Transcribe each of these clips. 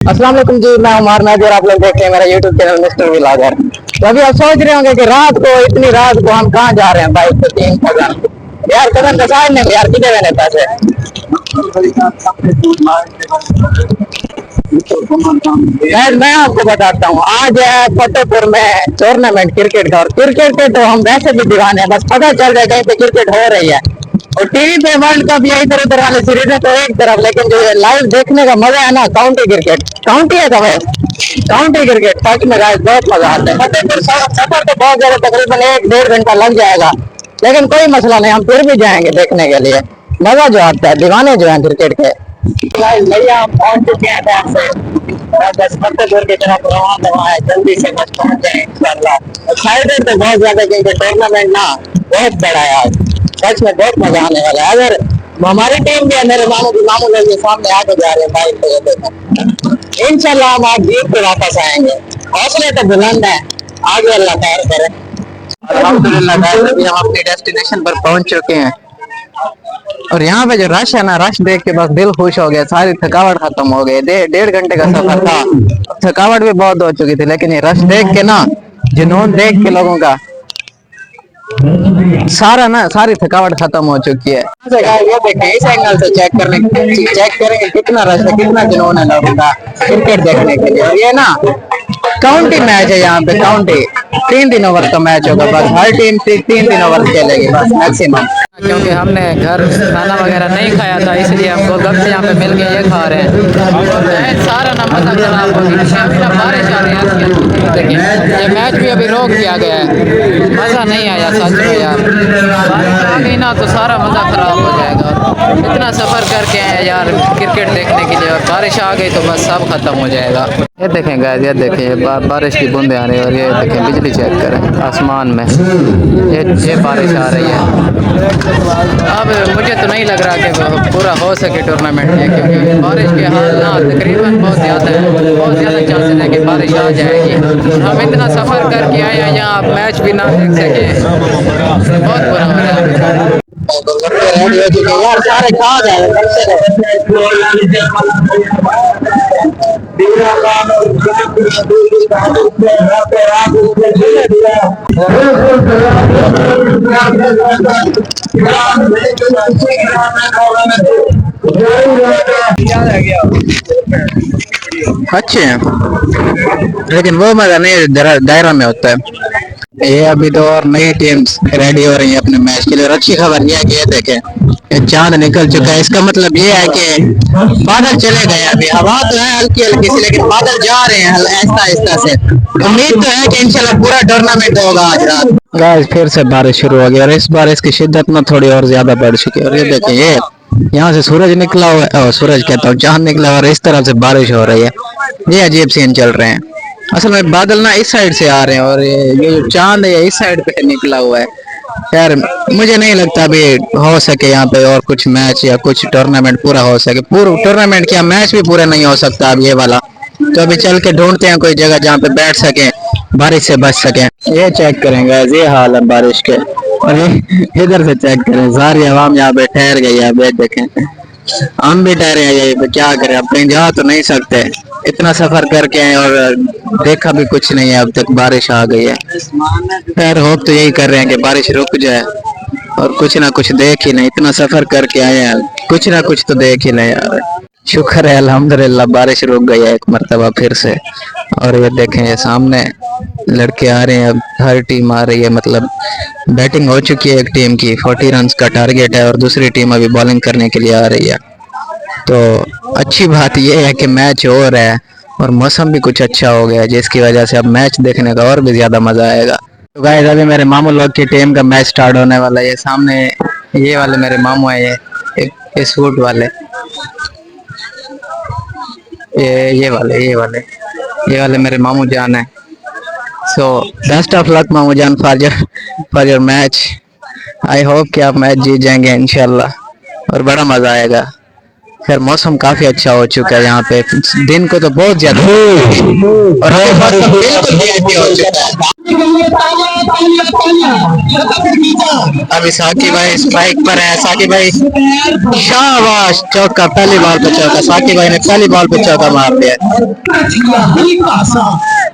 अस्सलाम वालेकुम जी, मैं उमर नाजी और आप लोग देख रहे हैं मेरा यूट्यूब चैनल मिस्टर व्लॉगर। तो अभी आप सोच रहे होंगे कि रात को इतनी रात को हम कहाँ जा रहे हैं बाइक पे 3 कदम यार कदम का साइड नहीं यार कितने मैंने पैसे मैं आपको बताता हूँ। आज है फतेहपुर में टूर्नामेंट क्रिकेट का, और क्रिकेट के तो हम वैसे भी दीवाने हैं, बस पता चल रहा है कहीं पे क्रिकेट हो रही है। और टीवी पे वर्ल्ड कप या इधर उधर वाले सीरीज है तो एक तरफ, लेकिन जो लाइव देखने का मजा है ना, काउंटी क्रिकेट काउंटी है तो काउंटी क्रिकेट सच में गाइस बहुत मजा आता है। फतेहपुर सफर तो बहुत ज्यादा, तकरीबन 1-1.5 घंटा लग जाएगा, लेकिन कोई मसला नहीं, हम फिर भी जाएंगे देखने के लिए। मजा जो आता है, दीवाने जो है क्रिकेट के। भैया हम पहुंच चुके हैं टाइम से, बस फतेहपुर की तरफ रवाना है, जल्दी से बस पहुंच जाए इंशाल्लाह। एक्साइटेड तो बहुत ज्यादा क्योंकि टूर्नामेंट ना बहुत बड़ा है आज, सच में बहुत मजा आने वाला है। अगर हमारी टीम भी है, मेरे मामू लोग के सामने आगे जा रहे हैं बाइक पे, इंशाल्लाह हम आज जीत के वापस आएंगे। हौसले तो बुलंद है, आगे अल्लाह खैर करे। अल्हम्दुलिल्लाह अभी हम अपने डेस्टिनेशन पर पहुंच चुके हैं, और यहाँ पे जो रश है ना, रश देख के बस दिल खुश हो गया, सारी थकावट खत्म हो गई। 1.5 घंटे का सफर था, थकावट भी बहुत हो चुकी थी, लेकिन ये रश देख के ना, जुनून देख के लोगों का सारी थकावट खत्म हो चुकी है। ये देखिए, इस एंगल से चेक करेंगे कितना रश है, कितना जुनून है लोगों का क्रिकेट देखने के लिए। और ये ना काउंटी मैच है, यहाँ पे काउंटी 3 दिन ओवर का मैच होगा, बस हर टीम 3 दिन ओवर खेलेगी बस मैक्सिमम। क्योंकि हमने घर खाना वगैरह नहीं खाया था, इसलिए हम गोलगप्पे यहाँ पे मिल गए, ये खा रहे हैं। सारा ना मजा खराब हो गया, अभी ना बारिश आ रही है। देखिए ये मैच भी अभी रोक दिया गया है, मज़ा नहीं आया सच में यार। बारिश आ गई ना तो सारा मज़ा खराब हो जाएगा। इतना सफ़र करके आए यार क्रिकेट देखने के लिए, और बारिश आ गई तो बस सब खत्म हो जाएगा। ये देखें गाइस, ये देखें, ये बारिश की बूंदें आ रही है, और ये देखें बिजली चेक करें आसमान में, ये बारिश आ रही है। अब मुझे तो नहीं लग रहा कि पूरा हो सके टूर्नामेंट ये, क्योंकि बारिश के हाल ना तकरीबन बहुत ज़्यादा है, बहुत ज़्यादा चांसेस है कि बारिश आ जाएगी। और हम इतना सफ़र करके आए हैं, यहाँ मैच भी ना देख सके, बहुत बुरा हो रहा है। यार सारे खा जाए अच्छे हैं, लेकिन वो मजा नहीं दायरा में होता है। ये अभी तो और नई टीम्स रेडी हो रही है अपने मैच के लिए। और अच्छी खबर यह है कि ये देखें चांद निकल चुका है, इसका मतलब ये है कि बादल चले गए। अभी हवा तो है हल्की हल्की सी, लेकिन बादल जा रहे हैं आहिस्ता आहिस्ता से। उम्मीद तो है कि इंशाल्लाह पूरा टूर्नामेंट होगा आज रात। गाइस फिर से बारिश शुरू हो गई, और इस बारिश की शिद्दत में थोड़ी और ज्यादा बढ़ चुकी है। और ये देखें, ये यहाँ से सूरज निकला हुआ है, सूरज कहता हूँ चांद निकला हुआ, और इस तरह से बारिश हो रही है। ये अजीब सीन चल रहे हैं। असल में बादल ना इस साइड से आ रहे हैं, और ये जो चांद है इस साइड पे निकला हुआ है। यार मुझे नहीं लगता अभी हो सके यहाँ पे और कुछ मैच या कुछ टूर्नामेंट पूरा हो सके। पूरा टूर्नामेंट क्या, मैच भी पूरा नहीं हो सकता अब ये वाला। तो अभी चल के ढूंढते हैं कोई जगह जहाँ पे बैठ सके, बारिश से बच सके। ये चेक करेंगे, ये हाल है बारिश के। और ये इधर से चेक करें, सारी आवाम यहाँ पे ठहर गई है। अब देखें, हम भी ठहरे हैं यहीं पे, क्या करें, अब कहीं जा तो नहीं सकते। इतना सफर करके आए और देखा भी कुछ नहीं है, अब तक बारिश आ गई है। खैर होप तो यही कर रहे हैं कि बारिश रुक जाए, और कुछ ना कुछ देख ही नहीं, इतना सफर करके आए हैं, कुछ ना कुछ तो देख ही नहीं यार। शुक्र है अल्हम्दुलिल्लाह बारिश रुक गई है एक मरतबा फिर से। और ये देखें, ये सामने लड़के आ रहे हैं, अब हर टीम आ रही है, मतलब बैटिंग हो चुकी है एक टीम की, 40 रन का टारगेट है, और दूसरी टीम अभी बॉलिंग करने के लिए आ रही है। तो अच्छी बात यह है कि मैच हो रहा है, और मौसम भी कुछ अच्छा हो गया है, जिसकी वजह से अब मैच देखने का और भी ज्यादा मजा आएगा। तो गाइस अभी मेरे मामू लोग की टीम का मैच स्टार्ट होने वाला है। ये सामने ये वाले मेरे मामू है, ये सूट वाले, ये वाले मेरे मामू जान है। सो बेस्ट ऑफ लक मामू जान for your match. I hope कि आप मैच जीत जाएंगे इंशाल्लाह, और बड़ा मजा आएगा। खैर मौसम काफी अच्छा हो चुका है यहाँ पे, दिन को तो बहुत ज्यादा और मौसम बिल्कुल हो चुका है। अभी साकिब भाई स्ट्राइक पर है। साकिब भाई शाबाश, चौका, पहली बॉल पे चौका। साकिब भाई ने पहली बॉल पे चौका मार दिया।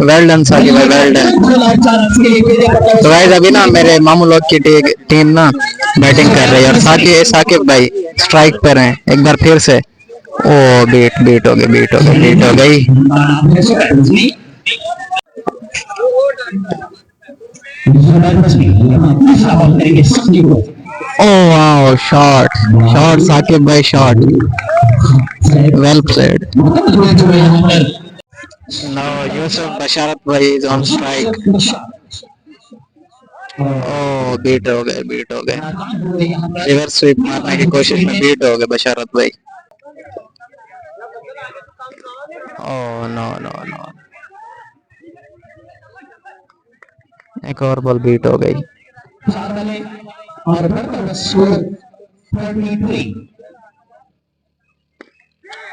वेल डन साकिब भाई, वेल डन। तो गाइस अभी ना मेरे मामू लोग की टीम ना बैटिंग कर रही है और साकिब भाई स्ट्राइक पर हैं। एक बार फिर से, ओ बीट हो गई, बीट हो गई। ओ वाओ, शॉट साकिब भाई, shot, well played. Now Yusuf Basharat भाई इज ऑन स्ट्राइक। ओ बीट हो गए। रिवर्स स्वीप मारने की कोशिश में बीट हो गए बशारत भाई। ओ नो नो नो, एक और बॉल बीट हो गई।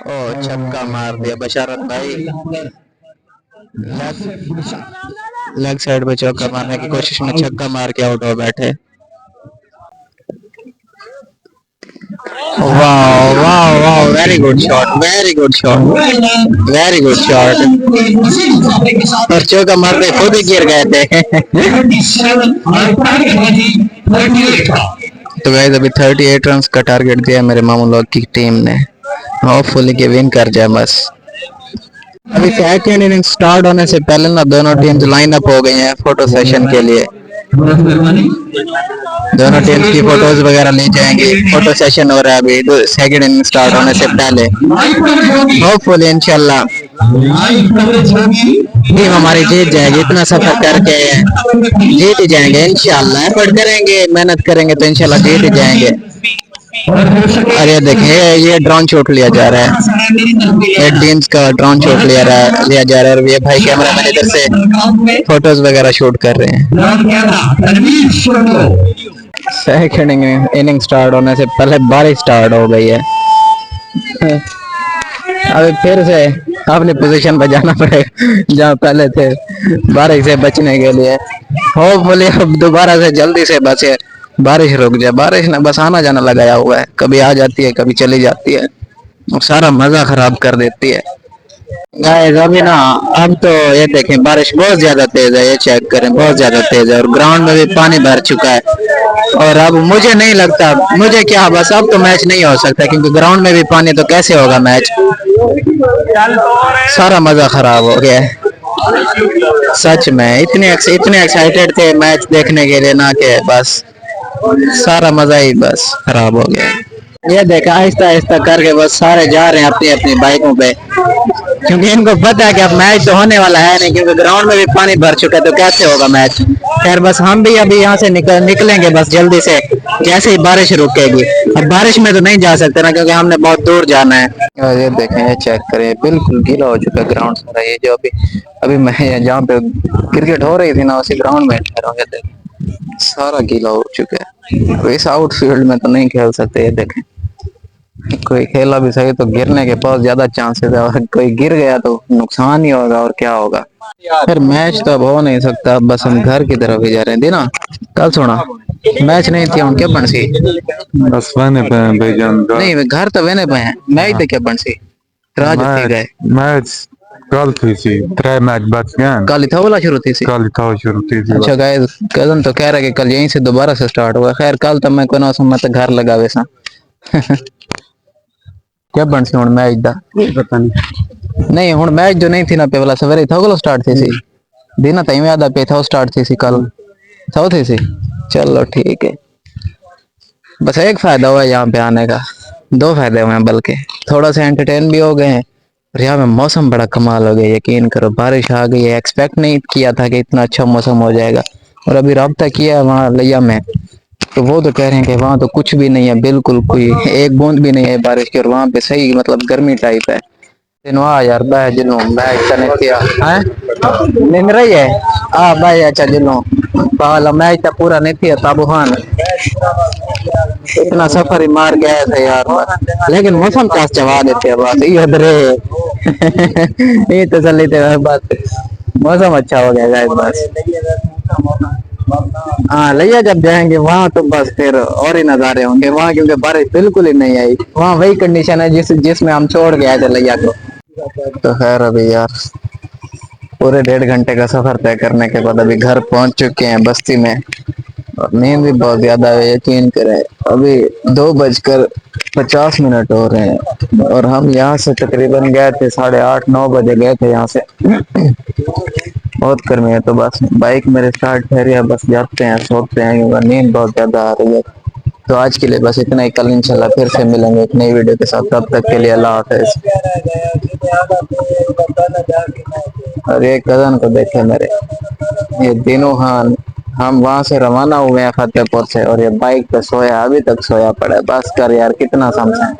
ओ छक्का मार दिया बशारत भाई। लेग साइड पे चौका मारने की कोशिश में छक्का मार के आउट हो बैठे। वाह वाह वाह, वेरी गुड शॉट, और चौका मारते खुद ही गिर गए थे। तो गाइस अभी 38 रन का टारगेट दिया मेरे मामू लोग की टीम ने। होपफुली कि विन कर जाए बस। अभी सेकंड इनिंग स्टार्ट होने से पहले ना दोनों टीम्स लाइन अप हो गई हैं फोटो सेशन के लिए। दोनों टीम्स की फोटोज वगैरह ली जाएंगी। फोटो सेशन हो रहा है अभी सेकंड इनिंग स्टार्ट होने से पहले। होपफुली इंशाल्लाह टीम हमारी जीत जाएगी। इतना सफर करके जीत ही जाएंगे इंशाल्लाह। एफर्ट करेंगे, मेहनत करेंगे तो इंशाल्लाह जीत ही जाएंगे। अरे देखिए, ये ड्रोन शॉट लिया जा रहा है, ये टीम्स का ड्रोन शॉट लिया जा रहा है और ये भाई कैमरा मैन इधर से फोटोज वगैरह शूट कर रहे हैं। सेकंड इनिंग स्टार्ट होने से पहले बारिश स्टार्ट हो गई है। अभी फिर से अपनी पोजीशन पर जाना पड़ेगा जहाँ पहले थे, बारिश से बचने के लिए। होपफुली अब दोबारा से जल्दी से बचे, बारिश रुक जाए। बारिश ने बस आना जाना लगाया हुआ है, कभी आ जाती है कभी चली जाती है और सारा मजा खराब कर देती है। गाइस अभी ना, अब तो ये देखें बारिश बहुत ज्यादा तेज है, ये चेक करें, बहुत ज्यादा तेज है और ग्राउंड में भी पानी भर चुका है। और अब मुझे नहीं लगता, मुझे क्या बस अब तो मैच नहीं हो सकता क्योंकि ग्राउंड में भी पानी तो कैसे होगा मैच। सारा मजा खराब हो गया है सच में। इतने एक्साइटेड थे मैच देखने के लिए ना कि बस सारा मजा ही बस खराब हो गया। ये देखा आहिस्ता आहिस्ता करके बस सारे जा रहे हैं अपनी अपनी बाइकों पे क्योंकि इनको पता है कि अब मैच तो होने वाला है नहीं क्योंकि ग्राउंड में भी पानी भर चुका है तो कैसे होगा मैच। खैर बस हम भी अभी यहाँ से निकलेंगे बस जल्दी से, जैसे ही बारिश रुकेगी। अब बारिश में तो नहीं जा सकते ना क्योंकि हमने बहुत दूर जाना है। ये देखें, ये चेक करें, बिल्कुल गीला हो चुका है ग्राउंड सारा। ये जो अभी मैं जहाँ पे क्रिकेट हो रही थी ना उसी ग्राउंड में ठहरा हूँ, सारा गीला हो चुका है। तो इस आउटफील्ड में तो नहीं खेल सकते। ये देखें, कोई खेला भी सही तो गिरने के बहुत ज्यादा चांसेस है और कोई गिर गया तो नुकसान ही होगा और क्या होगा। फिर मैच तो अब हो नहीं सकता, बस हम घर की तरफ ही जा रहे हैं ना। कल सुना मैच नहीं थी, क्या बन सी बस वेने पे हैं भाईजान। नहीं घर तो वेने पे हैं, मैच तो क्या बन सी राज गए। मैच कल थी सी, 3 मैच बच गए। कल था वाला शुरू थी सी, कल था शुरू थी। अच्छा गाइस, कजन तो कह रहा है कि कल यहीं से दोबारा से स्टार्ट होगा। खैर कल तो मैं कोनो समय तक घर लगा वैसा। क्या बन सी हुन मैच दा पता नहीं हुन मैच जो नहीं थी ना पे वाला सवेरे था वाला स्टार्ट थी सी दिन ताई में आधा पे था स्टार्ट थी सी कल था थी सी। चलो ठीक है, बस एक फायदा हुआ यहाँ पे आने का, 2 फायदे हुए हैं बल्कि। थोड़ा सा एंटरटेन भी हो गए हैं और यहाँ में मौसम बड़ा कमाल हो गया, यकीन करो बारिश आ गई है। एक्सपेक्ट नहीं किया था कि इतना अच्छा मौसम हो जाएगा। और अभी रब्ता किया वहाँ लिया में तो वो तो कह रहे हैं कि वहाँ तो कुछ भी नहीं है, बिल्कुल कोई एक बूंद भी नहीं है बारिश की और वहाँ पे सही मतलब गर्मी टाइप है। यार बाय जिनो मैच चने किया है निन रही है आ भाई। अच्छा जिनो पहला मैच तो पूरा नहीं थी ताबुहान, इतना सफर ही मार गया था यार बस। लेकिन मौसम का चवा देते हैं बस ये रे। ये तसल्ली थे बस, मौसम अच्छा हो गया बस। हाँ लिया जब जाएंगे वहाँ तो बस फिर और ही नजारे होंगे वहाँ, क्योंकि बारिश बिल्कुल ही नहीं आई वहाँ। वही कंडीशन है जिसमें हम छोड़ के आए थे लिया को। तो खैर अभी यार पूरे 1.5 घंटे का सफर तय करने के बाद अभी घर पहुंच चुके हैं बस्ती में। और नींद भी बहुत ज्यादा है, यकीन करें। अभी 2:50 हो रहे हैं और हम यहाँ से तकरीबन गए थे 8:30-9 बजे गए थे यहाँ से। बहुत गर्मी है तो बस बाइक मेरे स्टार्ट ठहरी है, बस जाते हैं सोते हैं क्योंकि नींद बहुत ज्यादा आ रही है। तो आज के लिए बस इतना ही, कल इंशाल्लाह फिर से मिलेंगे एक नई वीडियो के साथ। तब तक के लिए अल्लाह हाफिज। और ये कजन को देखे मेरे, ये दिनों खान, हम वहां से रवाना हुए हैं फतेहपुर से और ये बाइक पे सोया, अभी तक सोया पड़ा है। बस कर यार, कितना समझाएं।